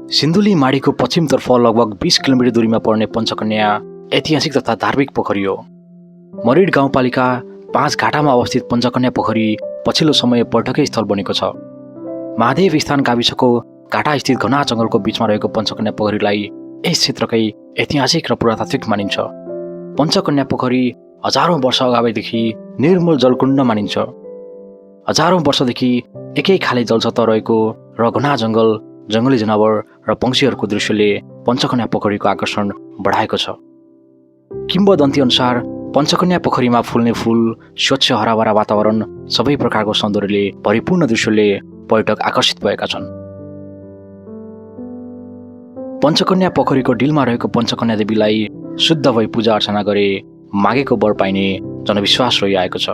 सिन्धुली माडीको पश्चिमतर्फ लगभग 20 किलोमिटर दूरीमा पर्ने पञ्चकन्या ऐतिहासिक तथा धार्मिक पोखरी हो। मरिड गाउँपालिका 5 घाटामा अवस्थित पञ्चकन्या पोखरी पछिल्लो समय पर्यटकीय स्थल बनेको छ। महादेव स्थान गाविसको घाटा स्थित घना जङ्गलको बीचमा रहेको पञ्चकन्या पोखरीलाई यस क्षेत्रकै ऐतिहासिक र पुरातात्विक मानिन्छ। पञ्चकन्या पोखरी हजारौं वर्ष अगाडिदेखि निर्मल जलकुण्ड मानिन्छ। हजारौं वर्षदेखि एकै खाले जलसतह रहेको र घना जङ्गल, जङ्गली जनावर र पंक्षीहरूको दृश्यले पञ्चकन्या पोखरीको आकर्षण बढाएको छ। किम्वदन्ती अनुसार पञ्चकन्या पोखरीमा फुल्ने फूल, स्वच्छ हराभरा वातावरण, सबै प्रकारको सौन्दर्यले परिपूर्ण दृश्यले पर्यटक आकर्षित भएका छन्। पञ्चकन्या पोखरीको डिलमा रहेको पञ्चकन्या देवीलाई शुद्ध भई पूजा अर्चना गरे मागेको वर पाइने जनविश्वास रहिआएको छ।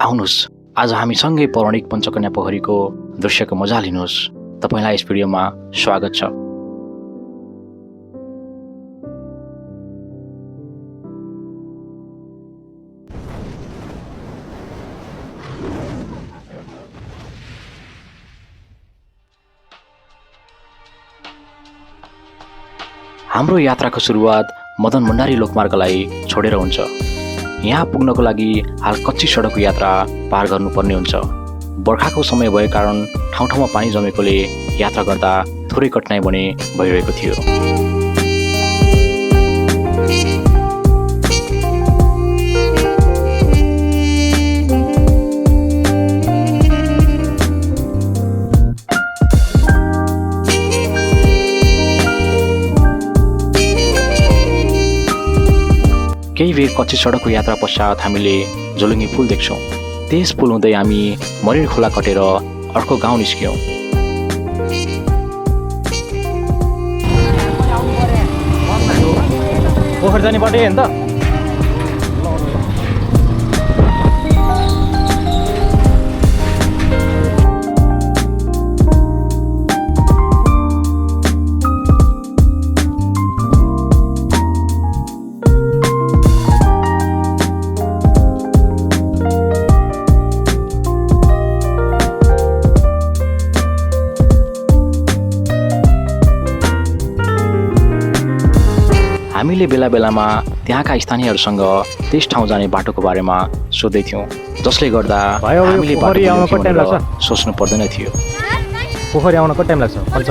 आउनुहोस्, आज हामी सँगै पौराणिक पञ्चकन्या पोखरीको दृश्यको मजा लिनुहोस्। तपाईलाई यस भिडियोमा स्वागत छ। हाम्रो यात्राको सुरुवात मदन भण्डारी लोकमार्गलाई छोडेर हुन्छ। यहाँ पुग्नको लागि हाल कच्ची सडकको यात्रा पार गर्नुपर्ने हुन्छ। बर्खाको समय भएको कारण ठाउँ ठाउँमा पानी जमेकोले यात्रा गर्दा थोरै कठिनाइ भने भइरहेको थियो। केही बेर कच्ची सडकको यात्रा पश्चात हामीले झोलुङ्गे पुल देख्छौँ। त्यस पुल हुँदै हामी मरिड खोला कटेर अर्को गाउँ निस्क्यौँ। पोखरी जाने बाटो हेर्नु त। हामीले बेला बेलामा त्यहाँका स्थानीयहरूसँग त्यस ठाउँ जाने बाटोको बारेमा सोध्दै थियौँ, जसले गर्दा हामीले सोच्नु पर्दैन थियो। पोखरी आउन कति टाइम लाग्छ? 10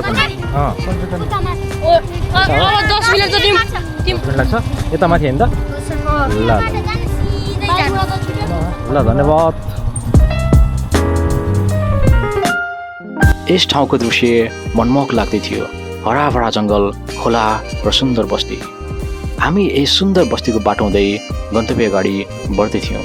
मिनेट लाग्छ। यता माथि हेर्नु त। ल ल धन्यवाद। यस ठाउँको दृश्य मनमोहक लाग्दै थियो। हराभरा जङ्गल, खोला र सुन्दर बस्ती। हामी यस सुन्दर बस्तीको बाटो हुँदै गन्तव्य अगाडि बढ्दै थियौँ।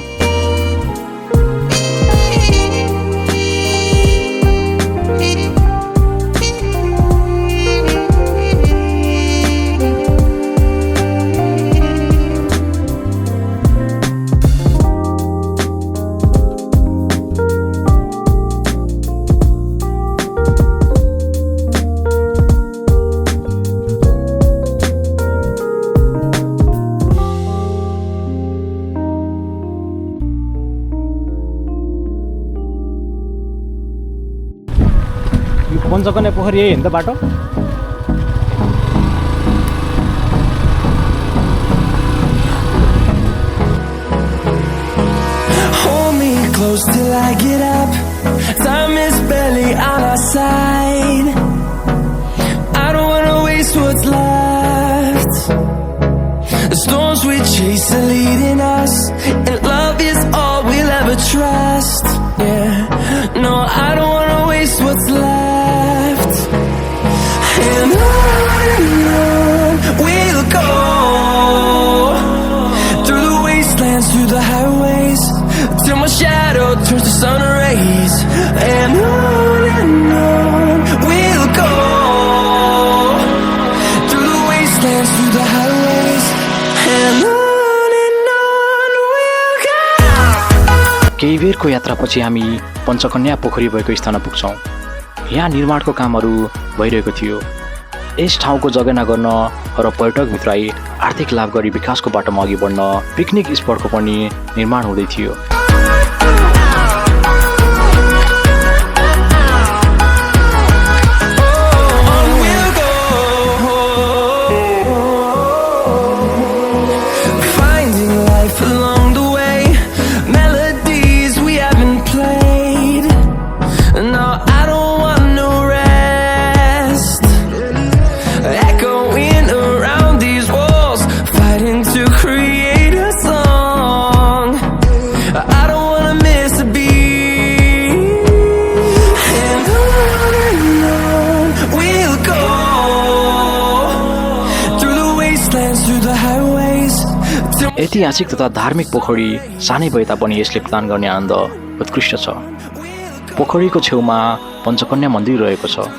पञ्चकन्या पोखरी यही हेर्नु त बाटो। Hold me close till I get up. Time is barely on our side. I don't wanna waste what's left. The storms we chase are leading us, and love is all we'll ever trust. Yeah, no, I don't wanna waste what's left. And on we'll go, through the wastelands, through the highways, till my shadow turns to sun rays. And on we'll go, through the wastelands, through the highways, and on we'll go. केही बेरको यात्रापछि हामी पञ्चकन्या पोखरी भएको स्थानमा पुग्छौँ। यहाँ निर्माणको कामहरू भइरहेको थियो। यस ठाउँको जगेर्ना गर्न र पर्यटक भित्राई आर्थिक लाभ गरी विकासको बाटोमा अघि बढ्न पिकनिक स्पटको पनि निर्माण हुँदै थियो। ऐतिहासिक तथा धार्मिक पोखरी सानै भए तापनि यसले प्रदान गर्ने आनन्द उत्कृष्ट छ। पोखरीको छेउमा पञ्चकन्या मन्दिर रहेको छ।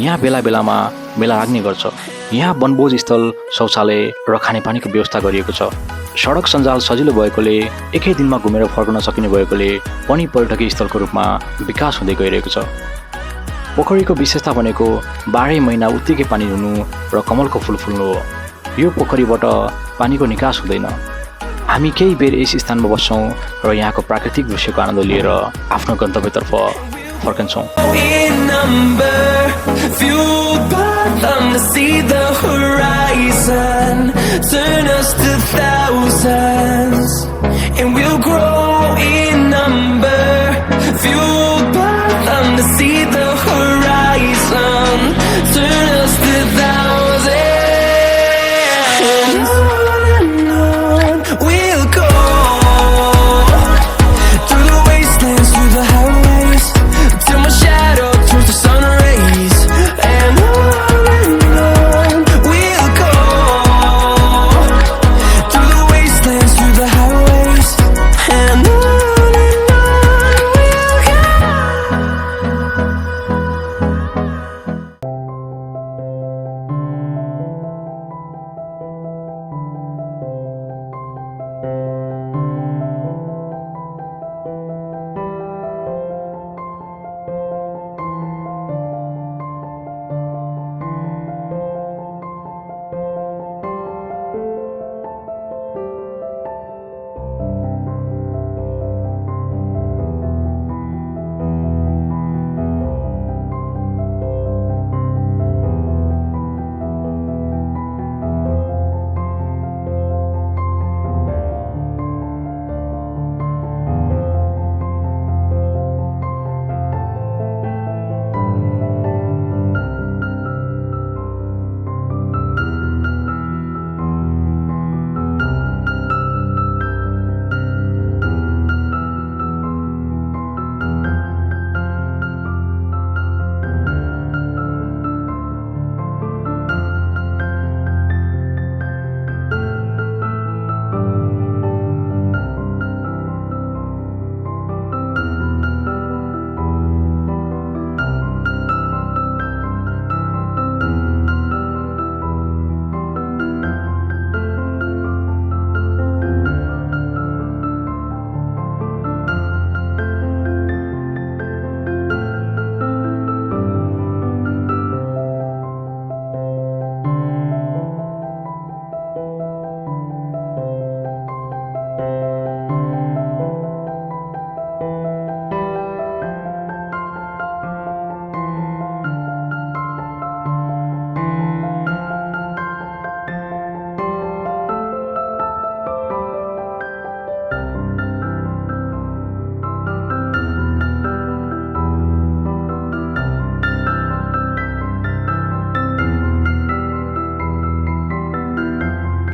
यहाँ बेला बेलामा मेला लाग्ने गर्छ। यहाँ वनभोज स्थल, शौचालय र खानेपानीको व्यवस्था गरिएको छ। सडक सञ्जाल सजिलो भएकोले एकै दिनमा घुमेर फर्कन सकिने भएकोले पनि पर्यटकीय स्थलको रूपमा विकास हुँदै गइरहेको छ। पोखरीको विशेषता भनेको 12 महिना उत्तिकै पानी हुनु र कमलको फुल फुल्नु हो। यो पोखरीबाट पानीको निकास हुँदैन। हामी केही बेर यस स्थानमा बस्छौँ र यहाँको प्राकृतिक दृश्यको आनन्द लिएर आफ्नो गन्तव्यतर्फ फर्कन्छौँ।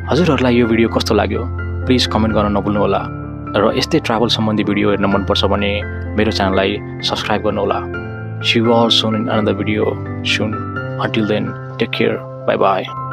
हजुरहरूलाई यो भिडियो कस्तो लाग्यो प्लिज कमेन्ट गर्न नभुल्नुहोला र यस्तै ट्राभल सम्बन्धी भिडियो हेर्न मन पर्छ भने मेरो च्यानललाई सब्स्क्राइब गर्नुहोला। See you all soon in another video soon. Until then, take care. Bye bye.